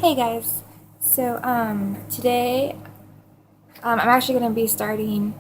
Hey guys, so today I'm actually going to be starting,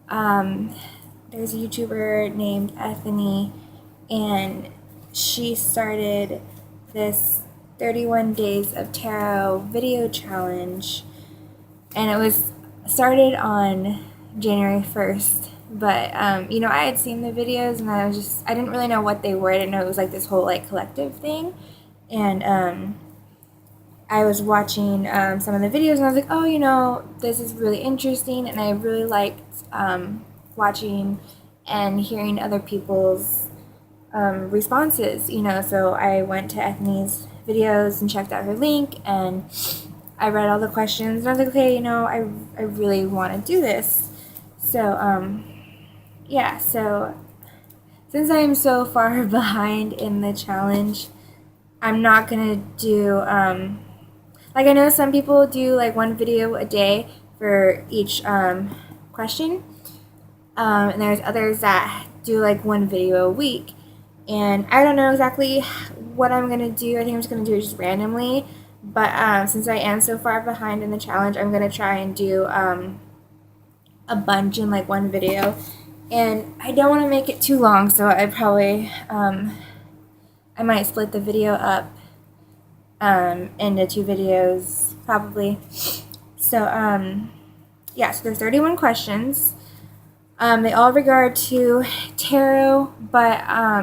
um, there's a YouTuber named Ethony, and she started this 31 days of tarot video challenge, and it was started on January 1st. But I had seen the videos and I didn't really know what they were. I didn't know it was like this whole like collective thing. And I was watching some of the videos and I was like, oh, this is really interesting. And I really liked watching and hearing other people's responses, So I went to Ethany's videos and checked out her link and I read all the questions and I was like, okay, I really want to do this. So, yeah, so since I am so far behind in the challenge, I'm not going to do like I know some people do like one video a day for each question, and there's others that do like one video a week. And I don't know exactly what I'm gonna do. I think I'm just gonna do it just randomly. But since I am so far behind in the challenge, I'm gonna try and do a bunch in like one video. And I don't want to make it too long, so I probably I might split the video up into two videos probably. So yeah, so there's 31 questions. They all regard to tarot, but I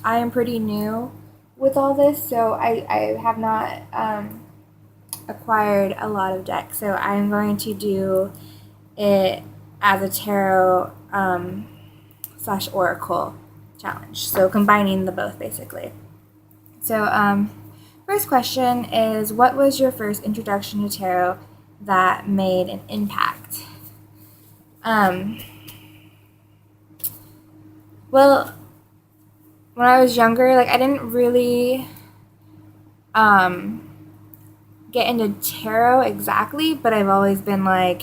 am pretty new with all this, so I have not acquired a lot of decks. So I'm going to do it as a tarot / oracle challenge. So combining the both basically. So first question is, what was your first introduction to tarot that made an impact? Well, when I was younger, like I didn't really get into tarot exactly, but I've always been like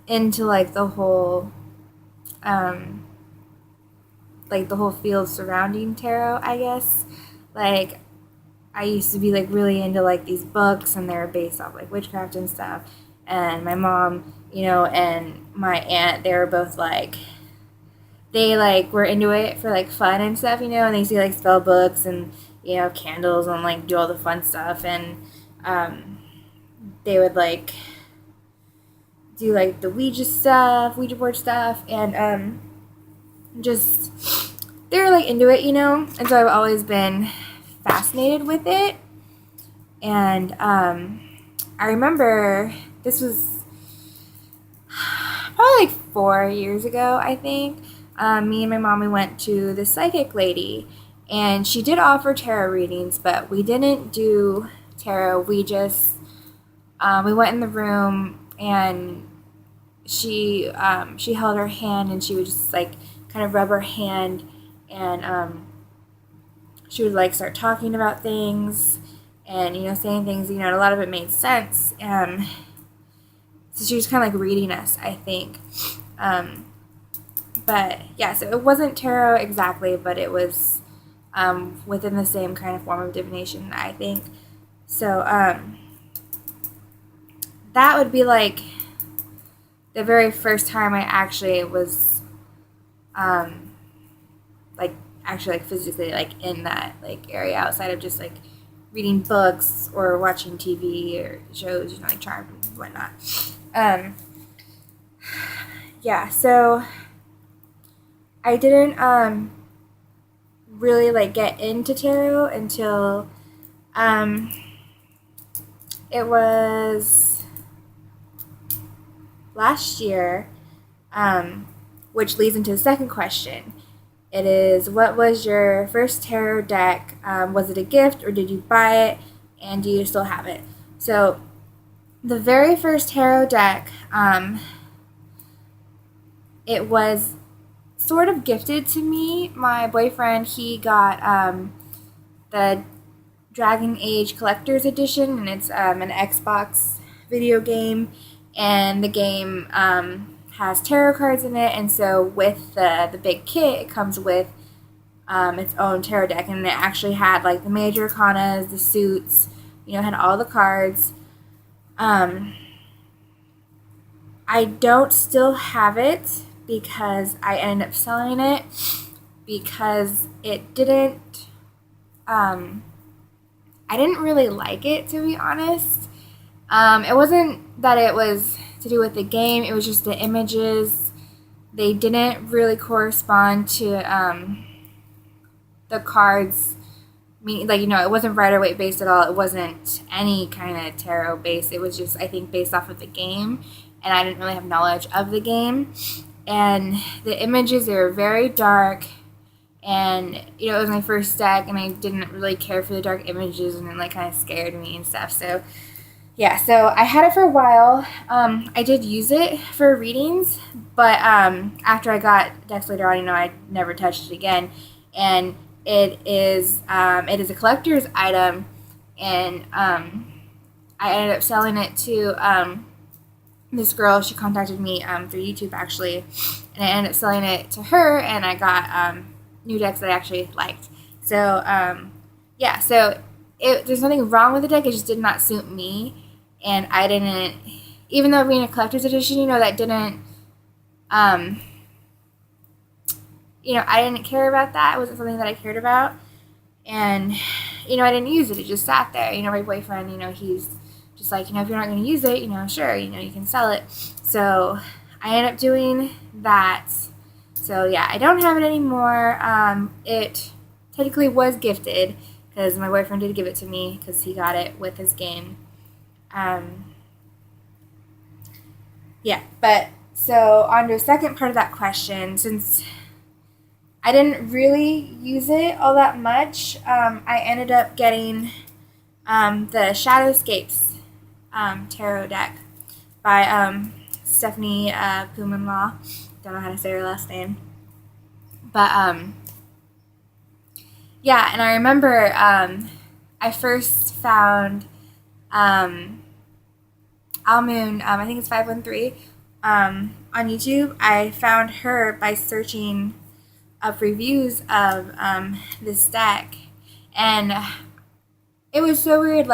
into like the whole field surrounding tarot, I guess. Like I used to be like really into like these books and they were based off like witchcraft and stuff. And my mom, and my aunt, they were both like, they like were into it for like fun and stuff, and they used to like spell books and candles and like do all the fun stuff. And they would like do like the Ouija board stuff, and just they were like into it, and so I've always been fascinated with it. And I remember this was probably like 4 years ago, I think. Me and my mom, we went to the psychic lady, and she did offer tarot readings, but we didn't do tarot. We just we went in the room, and she held her hand, and she would just like kind of rub her hand, and she would like start talking about things, and saying things. A lot of it made sense. So she was kind of like reading us, I think. But yeah, so it wasn't tarot exactly, but it was within the same kind of form of divination, I think. So that would be like the very first time I actually was like actually like physically like in that like area, outside of just like reading books or watching TV or shows, like Charmed and whatnot. Yeah, so I didn't really like get into tarot until it was last year, which leads into the second question. It is, what was your first tarot deck? Was it a gift or did you buy it? And do you still have it? So the very first tarot deck, it was sort of gifted to me. My boyfriend, he got the Dragon Age Collector's Edition, and it's an Xbox video game, and the game has tarot cards in it, and so with the big kit, it comes with its own tarot deck, and it actually had like the major arcanas, the suits, had all the cards. I don't still have it because I ended up selling it because it didn't, I didn't really like it, to be honest. It wasn't that it was to do with the game, it was just the images. They didn't really correspond to the cards. It wasn't Rider-Waite based at all. It wasn't any kind of tarot based. It was just, I think, based off of the game, and I didn't really have knowledge of the game. And the images, they were very dark, and it was my first deck, and I didn't really care for the dark images, and it kind of scared me and stuff. So yeah, so I had it for a while. I did use it for readings, but after I got decks later on, I never touched it again. And it is a collector's item, and I ended up selling it to this girl. She contacted me through YouTube, actually, and I ended up selling it to her, and I got new decks that I actually liked. So yeah, so there's nothing wrong with the deck. It just did not suit me, and I didn't. Even though being a collector's edition, that didn't. I didn't care about that. It wasn't something that I cared about, and I didn't use it. It just sat there. My boyfriend, he's just like, if you're not going to use it, sure, you can sell it. So I ended up doing that. So yeah, I don't have it anymore. It technically was gifted because my boyfriend did give it to me because he got it with his game. Yeah, but so on to the second part of that question, since I didn't really use it all that much, I ended up getting the Shadowscapes tarot deck by Stephanie Pumanlaw. Don't know how to say her last name. But yeah, and I remember I first found Almoon, I think it's 513, on YouTube. I found her by searching up reviews of this deck, and it was so weird.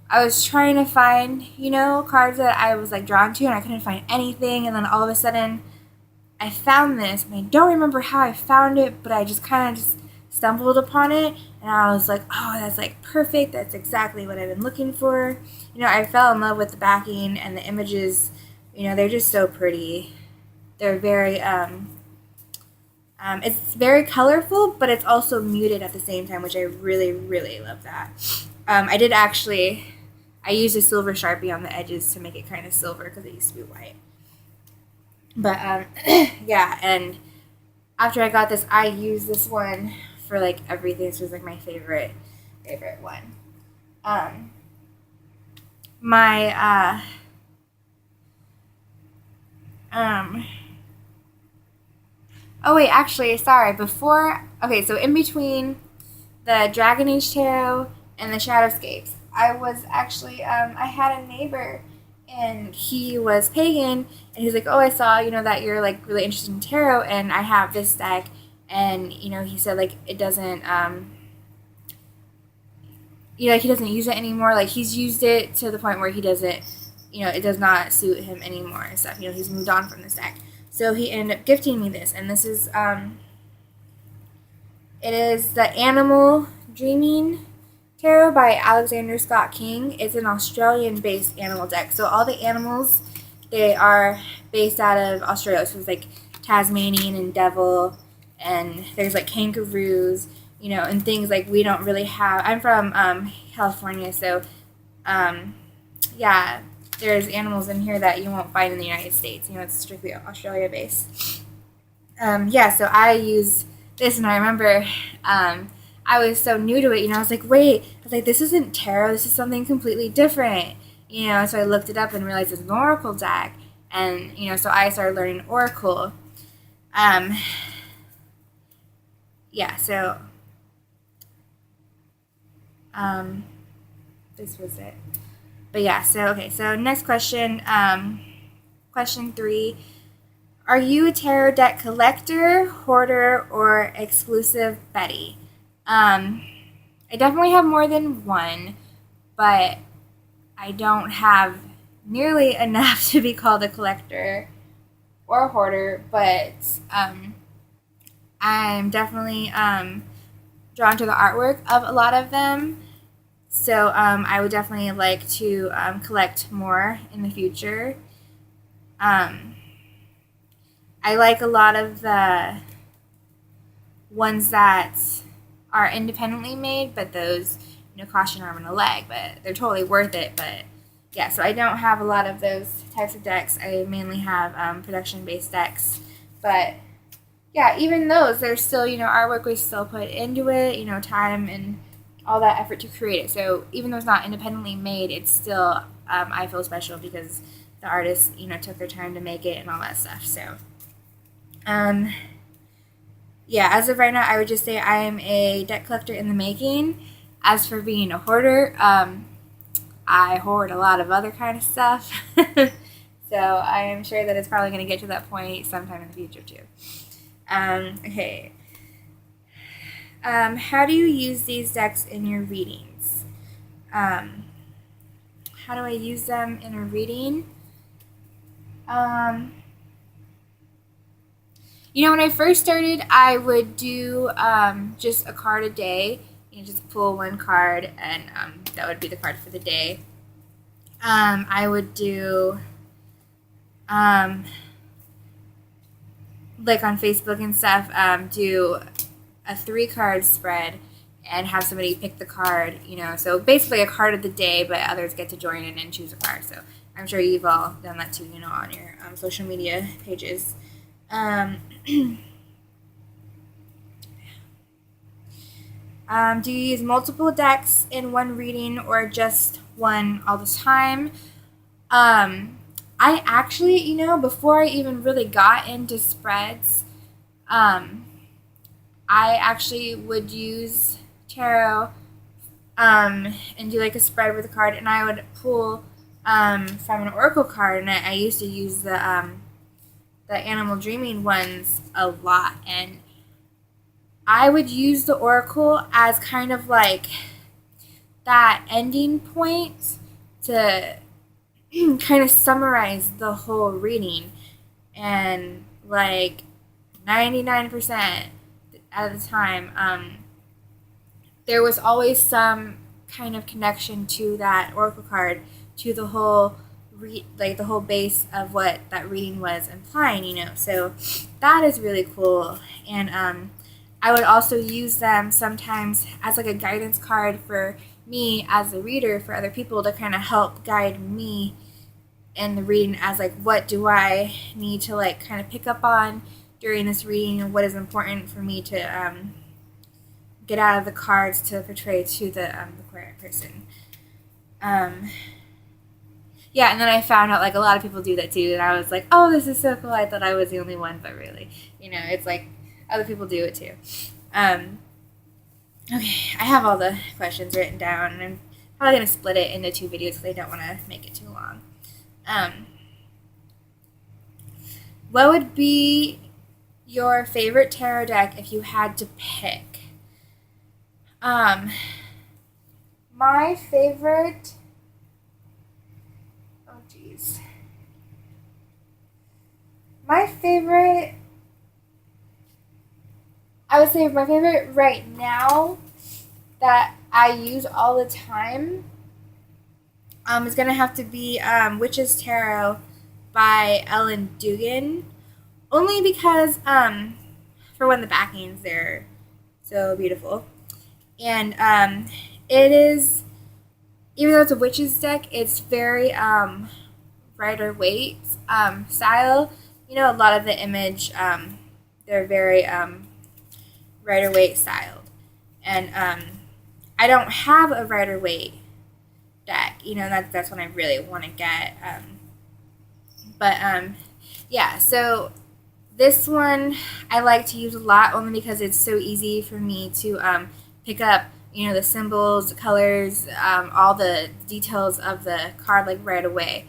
I was trying to find cards that I was drawn to, and I couldn't find anything, and then all of a sudden I found this, and I don't remember how I found it, but I just kind of just stumbled upon it, and I was like, oh, that's perfect, that's exactly what I've been looking for. I fell in love with the backing and the images. They're just so pretty. They're very it's very colorful, but it's also muted at the same time, which I really, really love that. I used a silver Sharpie on the edges to make it kind of silver because it used to be white. But, yeah, and after I got this, I used this one for, everything. This was, my favorite one. Oh, wait, actually, sorry, so in between the Dragon Age Tarot and the Shadowscapes, I was actually, I had a neighbor, and he was pagan, and he's like, oh, I saw, that you're, really interested in tarot, and I have this deck, and, he said, it doesn't, he doesn't use it anymore. He's used it to the point where he doesn't, it does not suit him anymore and stuff. He's moved on from this deck. So he ended up gifting me this, and this is, it is the Animal Dreaming Tarot by Alexander Scott King. It's an Australian-based animal deck. So all the animals, they are based out of Australia. So it's Tasmanian and devil, and there's kangaroos, and things we don't really have. I'm from California, so yeah, there's animals in here that you won't find in the United States. It's strictly Australia-based. Yeah, so I use this, and I remember I was so new to it, I was wait, this isn't tarot, this is something completely different, so I looked it up and realized it's an oracle deck, and, so I started learning oracle. Yeah, so, this was it. But yeah, so, okay, so next question, question 3. Are you a tarot deck collector, hoarder, or exclusive Betty? I definitely have more than one, but I don't have nearly enough to be called a collector or a hoarder, but I'm definitely drawn to the artwork of a lot of them. So I would definitely like to collect more in the future. I like a lot of the ones that are independently made, but those cost an arm and a leg, but they're totally worth it. But yeah, so I don't have a lot of those types of decks. I mainly have production-based decks, but yeah, even those, there's still artwork we still put into it, time and all that effort to create it. So even though it's not independently made, it's still I feel special because the artists took their time to make it and all that stuff. So yeah, as of right now, I would just say I am a deck collector in the making. As for being a hoarder, I hoard a lot of other kind of stuff. So I am sure that it's probably going to get to that point sometime in the future too. Okay. How do you use these decks in your readings? How do I use them in a reading? When I first started, I would do just a card a day. Just pull one card, and that would be the card for the day. I would do, like on Facebook and stuff, do a 3-card spread and have somebody pick the card, so basically a card of the day, but others get to join in and choose a card. So I'm sure you've all done that too, on your social media pages. Do you use multiple decks in one reading or just one all the time? I actually, before I even really got into spreads, I actually would use tarot and do like a spread with a card, and I would pull from an oracle card, and I used to use the animal dreaming ones a lot, and I would use the oracle as kind of like that ending point to kind of summarize the whole reading, and like 99% at the time, there was always some kind of connection to that oracle card, to the whole the whole base of what that reading was implying, so that is really cool. And I would also use them sometimes as like a guidance card for me as a reader, for other people to kind of help guide me in the reading, as like, what do I need to like kind of pick up on during this reading, and what is important for me to get out of the cards to portray to the quiet person. Yeah, and then I found out like a lot of people do that too, and I was like, oh, this is so cool. I thought I was the only one, but really, it's like other people do it too. Okay, I have all the questions written down, and I'm probably going to split it into 2 videos because I don't want to make it too long. What would be your favorite tarot deck if you had to pick? My favorite... Oh, geez. My favorite... I would say my favorite right now that I use all the time is going to have to be Witch's Tarot by Ellen Dugan. Only because, for one, the backings, they're so beautiful. And it is, even though it's a witch's deck, it's very Rider-Waite style. A lot of the image, they're very Rider-Waite styled. And I don't have a Rider-Waite deck. That's what I really want to get. Yeah, so this one I like to use a lot, only because it's so easy for me to pick up, the symbols, the colors, all the details of the card like right away.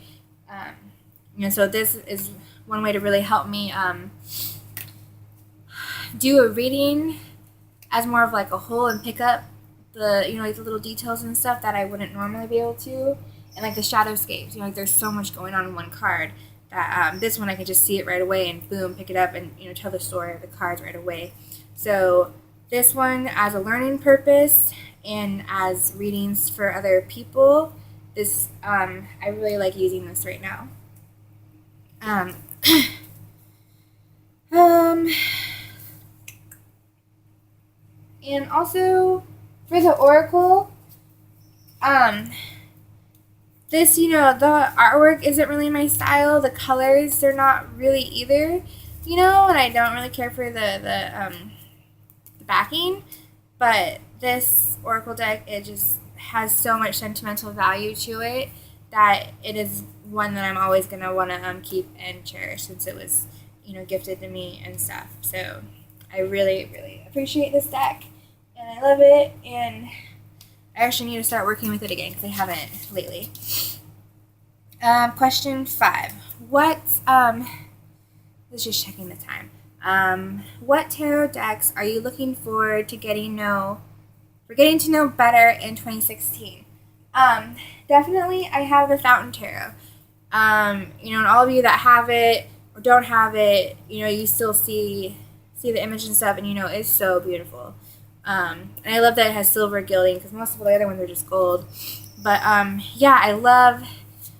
So this is one way to really help me do a reading as more of like a whole and pick up the, like the little details and stuff that I wouldn't normally be able to, and like the shadowscapes. Like there's so much going on in one card that this one I can just see it right away and boom, pick it up and tell the story of the cards right away. So this one as a learning purpose and as readings for other people, this I really like using this right now. And also for the oracle, this, the artwork isn't really my style. The colors, they're not really either, and I don't really care for the backing. But this oracle deck, it just has so much sentimental value to it that it is one that I'm always going to want to keep and cherish, since it was, gifted to me and stuff. So I really, really appreciate this deck, and I love it, and I actually need to start working with it again because I haven't lately. Question 5. Let's just checking the time. What tarot decks are you looking forward to getting to know better in 2016? Definitely I have the Fountain Tarot. And all of you that have it or don't have it, you still see the image and stuff, and it's so beautiful. And I love that it has silver gilding, because most of the other ones are just gold. But yeah, I love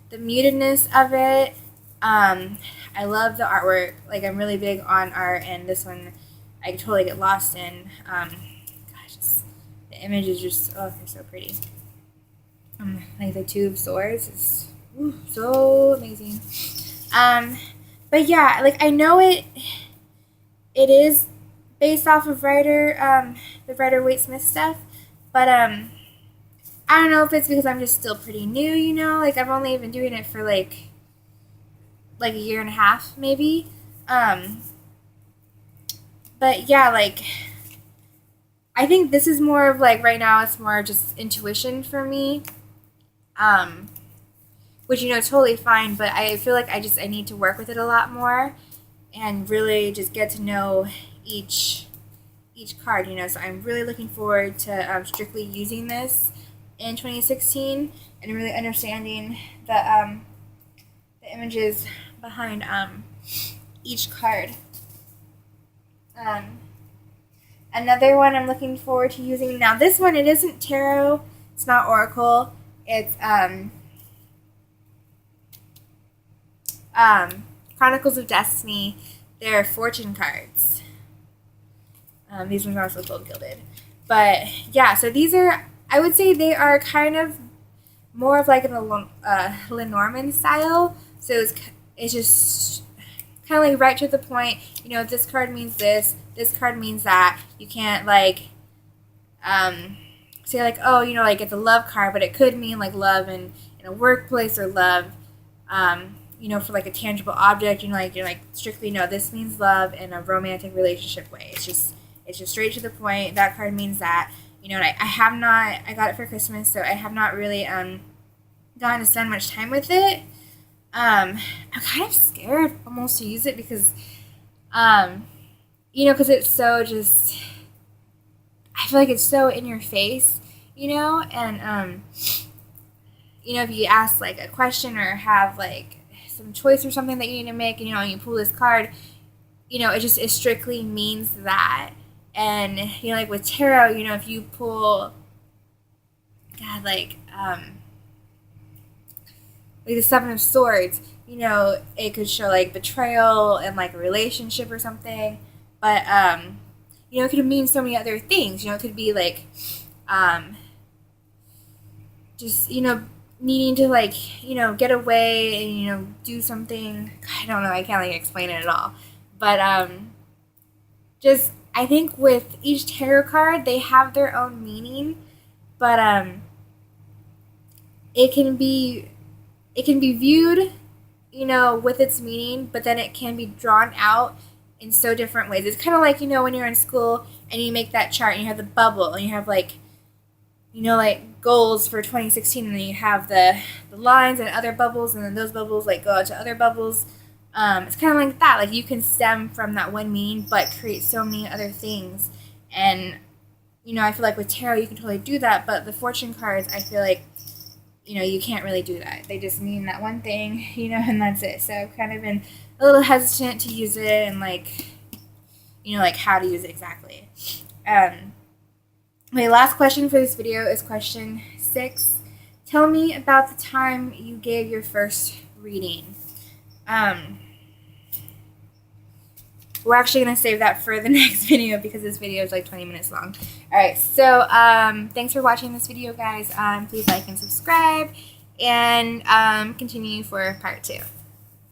the mutedness of it. I love the artwork. Like, I'm really big on art, and this one I totally get lost in. The image is just, they're so pretty. Like the Two of Swords is so amazing. But yeah, like I know it is based off of the Rider-Waite-Smith stuff, but I don't know if it's because I'm just still pretty new, like I've only been doing it for like a year and a half maybe. But yeah, like I think this is more of like right now it's more just intuition for me. Which totally fine, but I feel like I need to work with it a lot more and really just get to know each card, so I'm really looking forward to strictly using this in 2016 and really understanding the images behind each card. Another one I'm looking forward to using, now this one, it isn't tarot, it's not oracle, it's Chronicles of Destiny. They're fortune cards. These ones are also gold gilded. But yeah, so these are, I would say they are kind of more of like an Lenormand style. So it's just kind of like right to the point. This card means this card means that. You can't like say like, oh, like it's a love card, but it could mean like love in a workplace, or love for like a tangible object, you're like strictly, no, this means love in a romantic relationship way. It's just straight to the point. That card means that, and I got it for Christmas, so I have not really gotten to spend much time with it. I'm kind of scared almost to use it because, because it's so just, I feel like it's so in your face, and, if you ask like a question or have like some choice or something that you need to make, and you pull this card, it strictly means that. And like with tarot, if you pull like the Seven of Swords, it could show like betrayal and like a relationship or something, but it could mean so many other things. It could be like just needing to like get away and do something. I don't know, I can't like explain it at all, but just I think with each tarot card they have their own meaning, but it can be viewed with its meaning, but then it can be drawn out in so different ways. It's kind of like when you're in school and you make that chart and you have the bubble and you have like like goals for 2016, and then you have the lines and other bubbles, and then those bubbles like go out to other bubbles. It's kind of like that. Like, you can stem from that one meaning, but create so many other things. And, you know, I feel like with tarot, you can totally do that. But the fortune cards, I feel like, you know, you can't really do that. They just mean that one thing, you know, and that's it. So I've kind of been a little hesitant to use it and, like, you know, like how to use it exactly. My last question for this video is question 6. Tell me about the time you gave your first reading. We're actually going to save that for the next video because this video is like 20 minutes long. Alright, so thanks for watching this video, guys. Please like and subscribe, and continue for part 2.